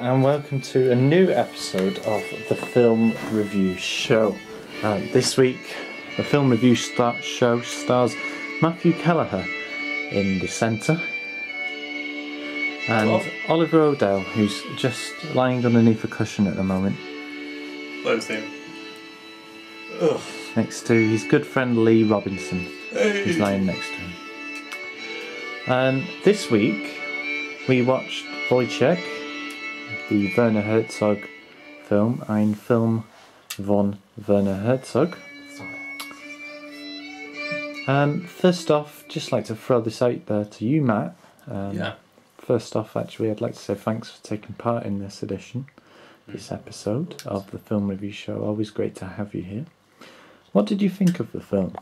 and welcome to a new episode of the Film Review Show. This week, the Film Review Show stars Matthew Keleher in the centre and Oliver O'Dell, who's just lying underneath a cushion at the moment. Close him. Ugh. Next to his good friend Lee Robinson, who's lying next to him. And this week, we watched Woychek, the Werner Herzog film, Ein Film von Werner Herzog. First off, just like to throw this out there to you, Matt. First off, actually, I'd like to say thanks for taking part in this episode of the Film Review Show. Always great to have you here. What did you think of the film?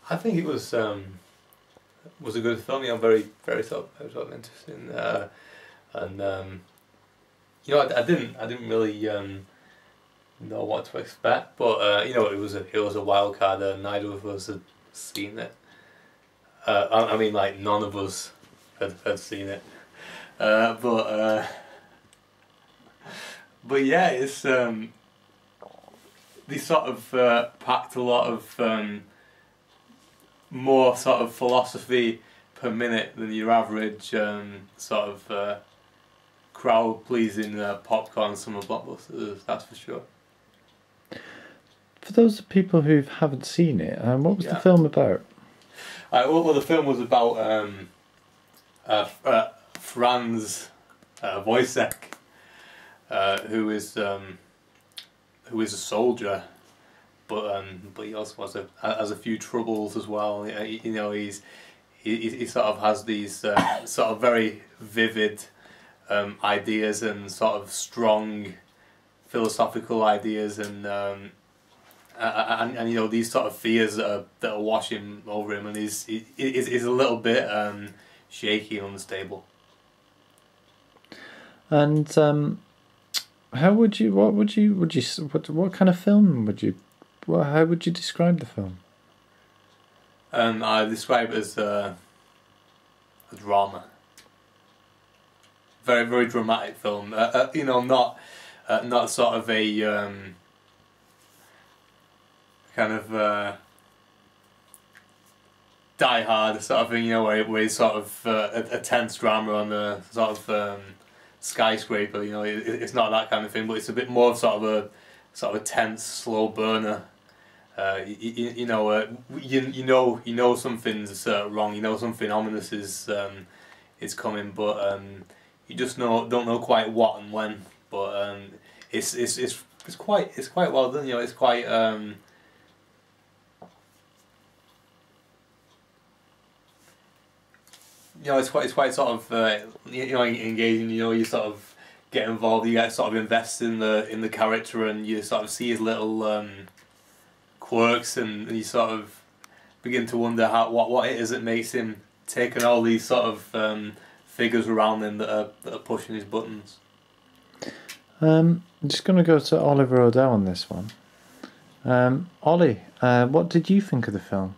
I think it was a good film. You know, very sort of interesting. You know, I didn't really know what to expect, but you know, it was a wild card. Neither of us had seen it. I mean, like, none of us had seen it. But yeah, it's they sort of packed a lot of more sort of philosophy per minute than your average sort of crowd-pleasing popcorn summer blockbusters, that's for sure. For those people who haven't seen it, what was the film about? Well, the film was about Franz Woyzeck, who is a soldier, but he also has a few troubles as well. You know, he sort of has these sort of very vivid ideas and sort of strong philosophical ideas, and you know, these sort of fears that are washing over him, and he's a little bit shaky and unstable. And what kind of film how would you describe the film? I describe it as a drama. Very, very dramatic film. You know, not sort of a kind of Die Hard sort of thing. You know, where it's sort of a tense drama on a sort of skyscraper. You know, it's not that kind of thing, but it's a bit more of sort of a tense, slow burner. You know something's wrong. You know something ominous is coming, but you just don't know quite what and when. But it's quite well done. You know, it's quite you know, it's quite sort of you know, engaging. You know, you sort of get involved. You get sort of invest in the character, and you sort of see his little quirks, and you sort of begin to wonder what it is that makes him take on all these sort of figures around him that are pushing his buttons. I'm just going to go to Oliver O'Dell on this one. Ollie, what did you think of the film?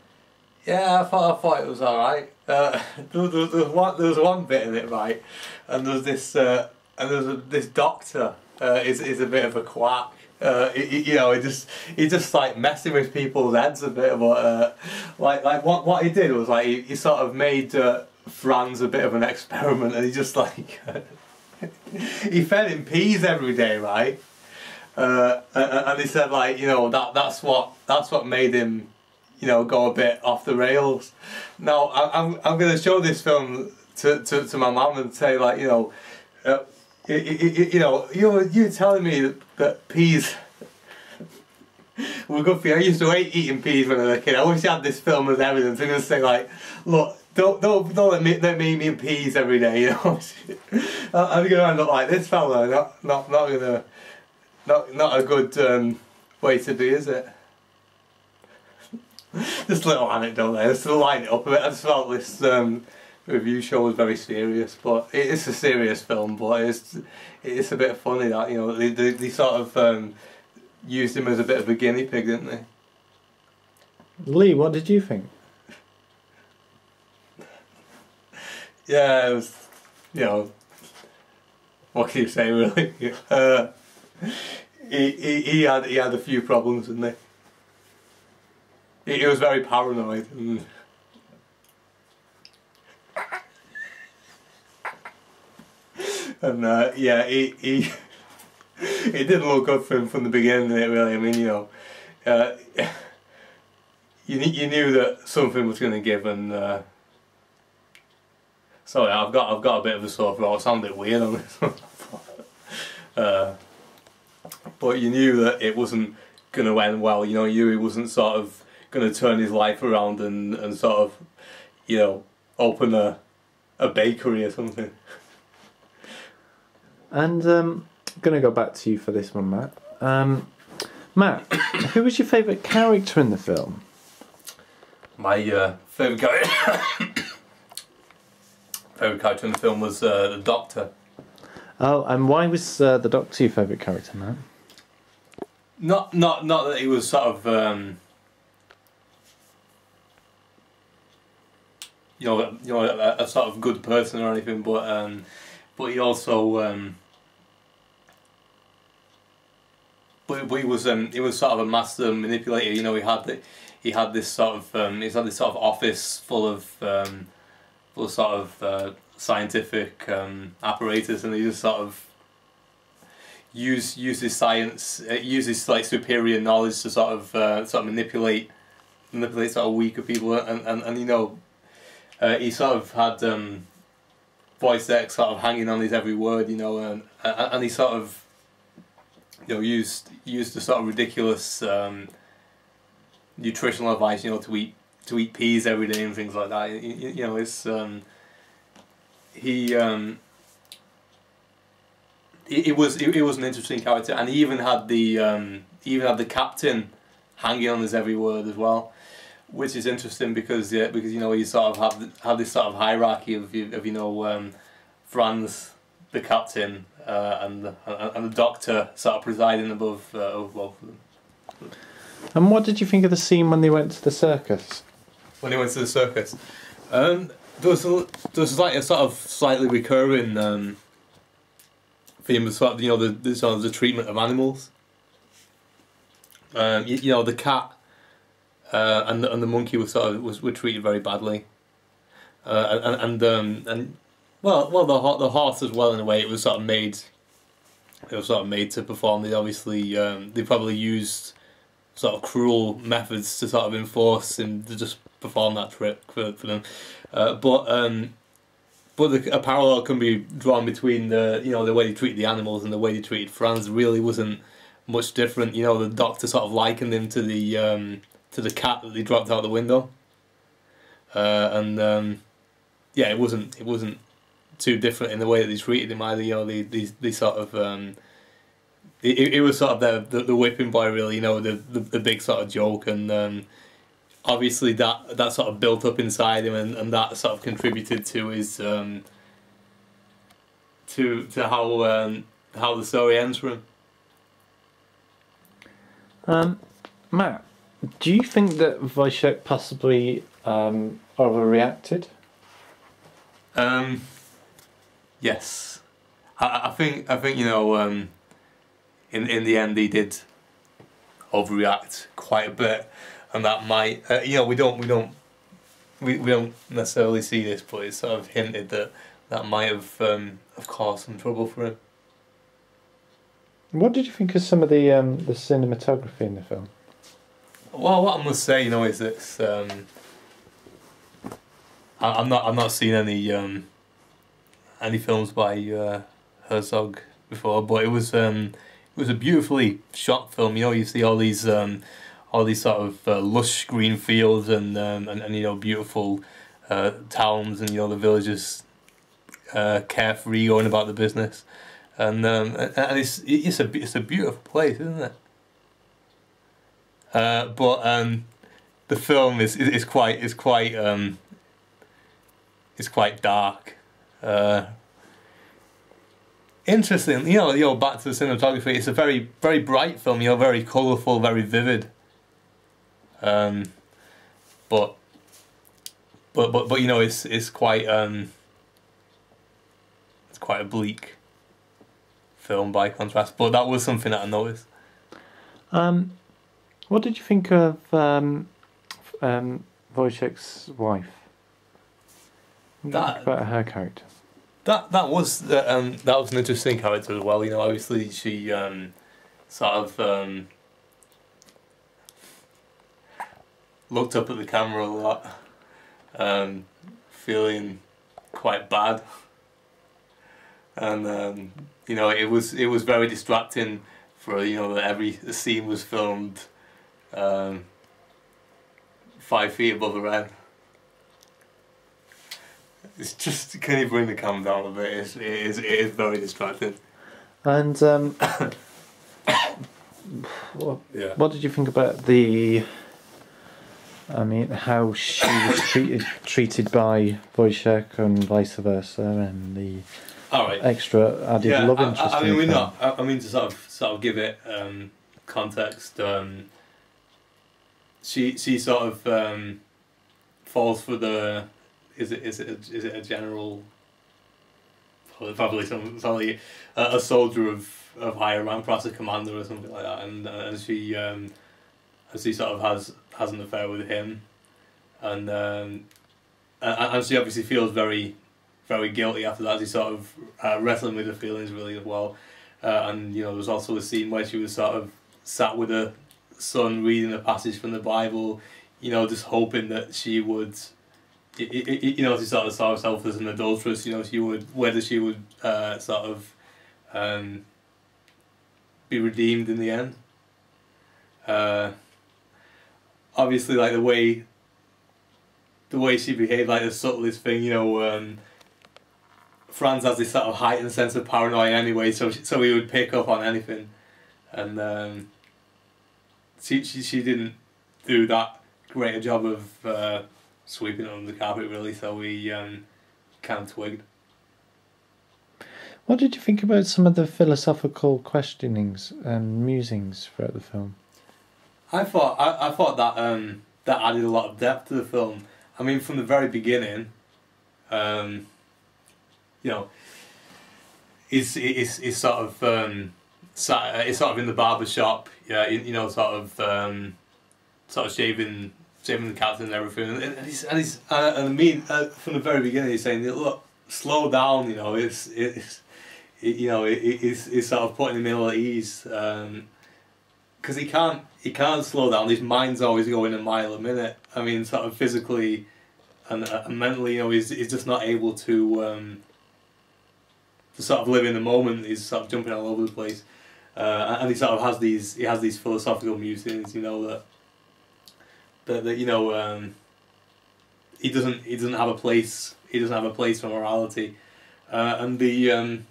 Yeah, I thought it was alright. There was one bit in it, right, and there was this this doctor is a bit of a quack. You know, he just like messing with people's heads a bit, but like what he did was, like, he sort of made Franz a bit of an experiment, and he just like he fed him peas every day, right? And he said, like, you know, that's what made him, you know, go a bit off the rails. Now I'm going to show this film to my mum and say, like, you know, you know, you're telling me that peas were good for you. I used to hate eating peas when I was a kid. I wish I had this film as evidence. I'm going to say, like, look, don't let me eat peas every day. You know, I'm going to end up like this fella. Not a good way to be, is it? Just a little anecdote there, just to lighten it up a bit. I just felt this review show was very serious, but it's a serious film, but it's a bit funny that, you know, they sort of used him as a bit of a guinea pig, didn't they? Lee, what did you think? Yeah, it was, you know, what can you say, really? He had a few problems, didn't he? He was very paranoid. And yeah, it didn't look good for him from the beginning, did it, really? I mean, you know, you knew that something was going to give, and sorry, I've got a bit of a sore throat. I sound a bit weird on this one. But you knew that it wasn't going to end well. You know, you knew he wasn't sort of going to turn his life around and sort of, you know, open a bakery or something. And I'm going to go back to you for this one, Matt. Matt, who was your favourite character in the film? My favourite character in the film was the Doctor. Oh, and why was the Doctor your favourite character, Matt? Not that he was sort of you know a sort of good person or anything, but he also but he was sort of a master manipulator. You know, he had this sort of office full of sort of scientific apparatus, and he just sort of use his science, use his like superior knowledge to sort of manipulate sort of weaker people, and you know, he sort of had Woyzeck sort of hanging on his every word, you know, and he sort of, you know, used the sort of ridiculous nutritional advice, you know, to eat peas every day and things like that. You know, it's it was an interesting character, and he even had the captain hanging on his every word as well, which is interesting because you know, you sort of have this sort of hierarchy of you know, Franz, the captain, and the Doctor sort of presiding above both of them. And what did you think of the scene when they went to the circus? When they went to the circus, there was like a sort of slightly recurring theme of sort of, you know, the treatment of animals. You know, the cat and the monkey were treated very badly, and well the horse as well, in a way. It was sort of made to perform. They obviously they probably used sort of cruel methods to sort of enforce him to just perform that trick for them, but a parallel can be drawn between the way they treated the animals and the way they treated Franz. Really wasn't much different. You know, the Doctor sort of likened him to the cat that they dropped out the window, and yeah, it wasn't too different in the way that they treated him either. You know, they sort of it was sort of the whipping boy, really. You know, the big sort of joke, and obviously that sort of built up inside him, and that sort of contributed to his to how the story ends for him. Matt, do you think that Woychek possibly overreacted? Yes, I think you know, in the end he did overreact quite a bit, and that might you know, we don't necessarily see this, but it's sort of hinted that might have caused some trouble for him. What did you think of some of the cinematography in the film? Well, what I must say, you know, is it's I'm not seen any films by Herzog before, but it was a beautifully shot film. You know, you see all these sort of lush green fields and you know, beautiful towns, and you know, the villagers carefree going about the business, and it's a beautiful place, isn't it? But the film is quite dark. Interesting, you know, back to the cinematography. It's a very, very bright film. You know, very colourful, very vivid. But you know, it's quite oblique. film by contrast. But that was something that I noticed. What did you think of Woychek's wife? What did you think about her character? That was an interesting character as well. You know, obviously she sort of looked up at the camera a lot, feeling quite bad, and you know, it was very distracting for, you know, that every scene was filmed 5 feet above her head. It's just, can you bring the camera down a bit? It is very distracting. And what did you think about how she was treated by Woychek and vice versa, and the extra added love interest? I mean, to sort of give it context. She sort of falls for the. Is it a general? Probably a soldier of higher rank, perhaps a commander or something like that, and she sort of has an affair with him, and she obviously feels very, very guilty after that. She's sort of wrestling with her feelings really as well, and you know, there's also a scene where she was sort of sat with her son reading a passage from the Bible, you know, just hoping that she would. You know, she sort of saw herself as an adulteress. You know, whether she would sort of be redeemed in the end. Obviously, like the way she behaved, like the subtlest thing. You know, Franz has this sort of heightened sense of paranoia anyway, so he would pick up on anything, and she didn't do that great a job of. Sweeping it under the carpet, really, so we kind of twigged. What did you think about some of the philosophical questionings and musings throughout the film? I thought that that added a lot of depth to the film. I mean, from the very beginning, you know, it's sort of it's sort of in the barber shop, yeah, you know, sort of shaving the captain and everything, and he's I mean, from the very beginning he's saying, look, slow down, you know, it's sort of putting him ill at ease, because he can't slow down. His mind's always going a mile a minute. I mean, sort of physically and mentally, you know, he's just not able to sort of live in the moment. He's sort of jumping all over the place, and he sort of has these philosophical musings, you know, that you know, he doesn't have a place. He doesn't have a place for morality, and the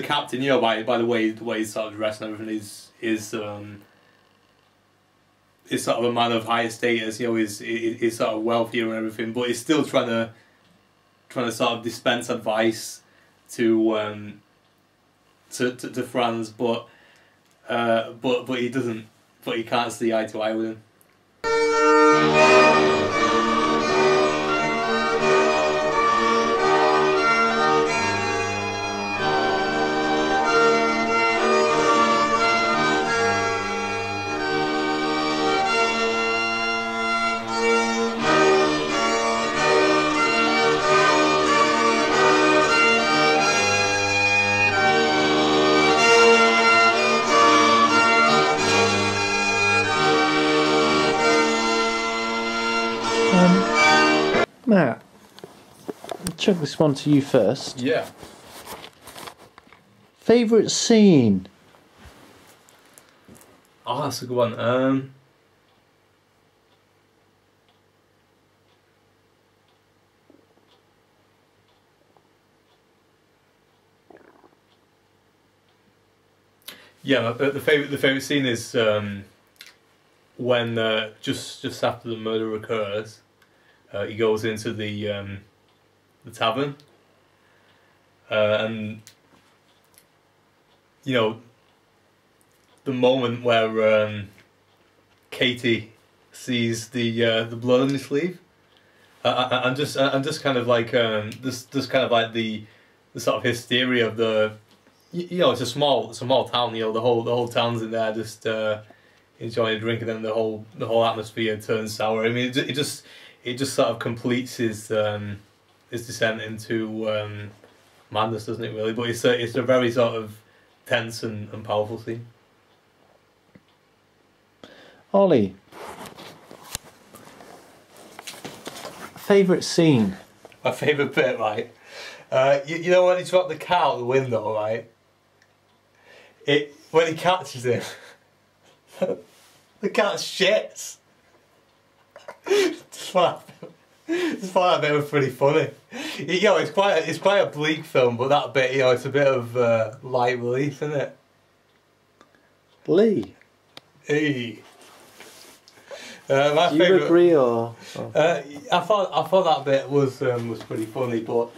captain, you know, by the way he's sort of dressed and everything, is sort of a man of higher status. You know, is sort of wealthier and everything, but he's still trying to sort of dispense advice to Franz, but he doesn't. But he can't see eye to eye with him. Matt, I'll chuck this one to you first. Yeah. Favourite scene? Oh, that's a good one. Yeah, the favourite scene is when just after the murder occurs, he goes into the tavern, and you know, the moment where Katie sees the blood on his sleeve, and just kind of like just kind of like the sort of hysteria of the you know, it's a small town. You know, the whole town's in there just enjoying a drink, and then the whole atmosphere turns sour. I mean, it just sort of completes his descent into madness, doesn't it? Really, but it's a very sort of tense and powerful scene. Ollie, favourite scene? My favourite bit, right? You know when he dropped the cat out the window, right? When he catches him, the cat shits. Just find that bit was pretty funny. You know, it's quite a bleak film, but that bit, you know, it's a bit of light relief, isn't it? Lee. Hey. Do you agree or? I thought that bit was pretty funny, but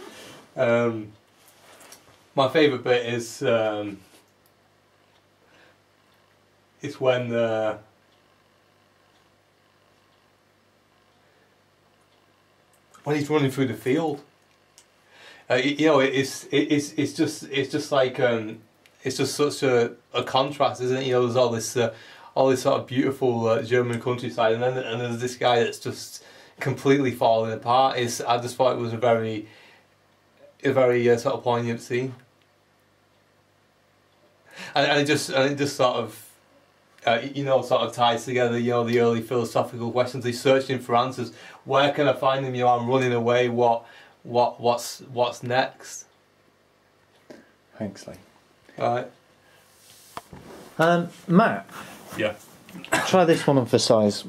my favourite bit is when he's running through the field. You know, it's just like it's just such a contrast, isn't it? You know, there's all this sort of beautiful German countryside, and there's this guy that's just completely falling apart. I just thought it was a very sort of poignant scene, and it just sort of you know, sort of ties together, you know, the early philosophical questions. He's searching for answers. Where can I find them? You know, I'm running away. What's next? Thanks, Lee. All right. Matt. Yeah. Try this one on for size.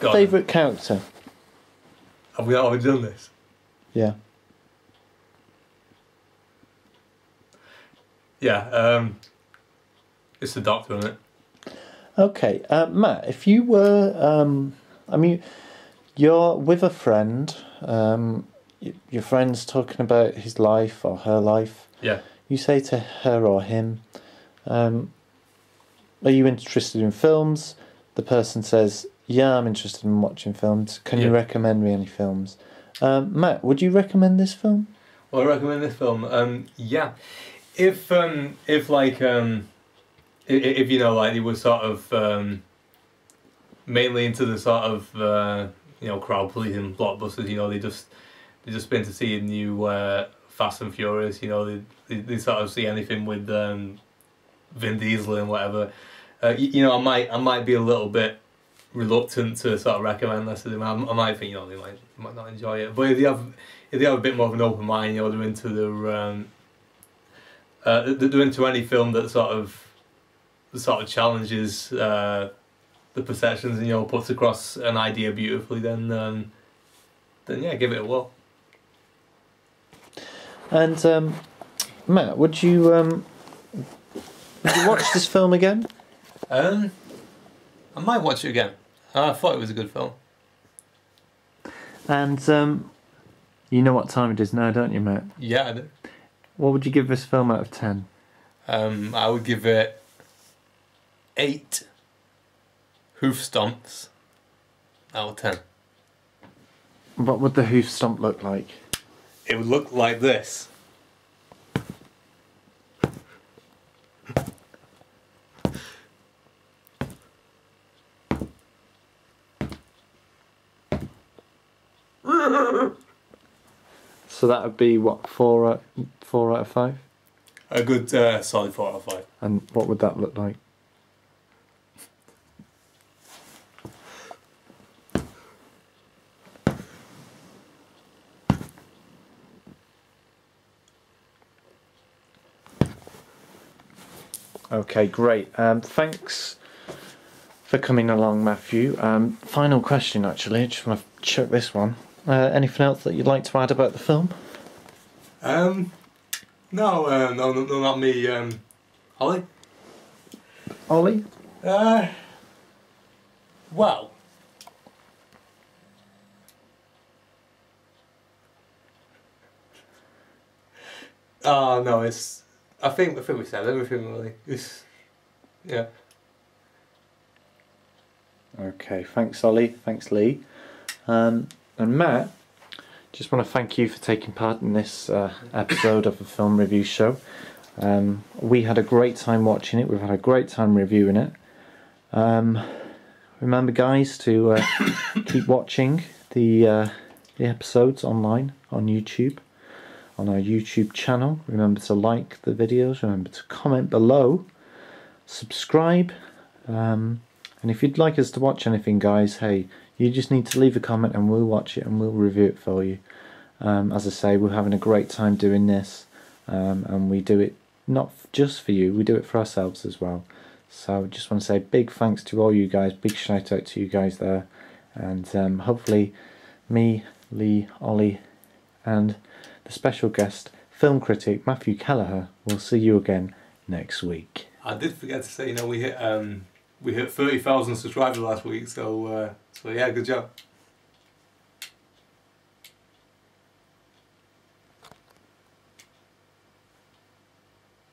Favourite character? Have we already done this? Yeah. Yeah. It's the Doctor, isn't it? Okay, Matt, if you were, I mean, you're with a friend, your friend's talking about his life or her life. Yeah. You say to her or him, are you interested in films? The person says, yeah, I'm interested in watching films. Can you recommend me any films? Matt, would you recommend this film? Well, I recommend this film. Yeah. If you know, like, he was sort of mainly into the sort of you know, crowd pleasing blockbusters. You know, they just been to see a new Fast and Furious. You know, they sort of see anything with Vin Diesel and whatever. You know, I might be a little bit reluctant to sort of recommend this to them. I might think, you know, they might not enjoy it. But if they have a bit more of an open mind, you know, they're into they're into any film that sort of challenges the perceptions and, you know, puts across an idea beautifully, then yeah, give it a whirl. And Matt, would you watch this film again? I might watch it again. I thought it was a good film. And you know what time it is now, don't you, Matt? Yeah, I do. What would you give this film out of 10? I would give it 8 hoof stomps out of 10. What would the hoof stomp look like? It would look like this. So that would be what, 4 out of 5? A good solid 4 out of 5. And what would that look like? Okay, great. Thanks for coming along, Matthew. Final question, actually. I just want to check this one. Anything else that you'd like to add about the film? No, not me. Ollie? Ollie? Well. Oh no, it's. I think we said everything really. It's, yeah. Okay, thanks Ollie, thanks Lee. And Matt, just want to thank you for taking part in this episode of the film review show. We had a great time watching it. We've had a great time reviewing it. Remember, guys, to keep watching the episodes online on YouTube, on our YouTube channel. Remember to like the videos. Remember to comment below. Subscribe. And if you'd like us to watch anything, guys, hey, you just need to leave a comment and we'll watch it and we'll review it for you. As I say, we're having a great time doing this, and we do it not just for you, we do it for ourselves as well. So just want to say big thanks to all you guys, big shout out to you guys there, and hopefully me, Lee, Ollie and the special guest film critic Matthew Keleher will see you again next week. I did forget to say, you know, we hit 30,000 subscribers last week, so yeah, good job.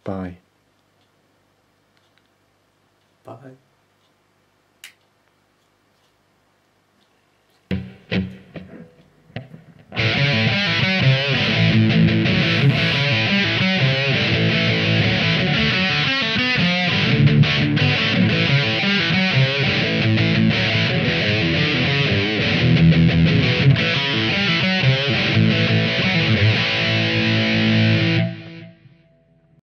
Bye. Bye.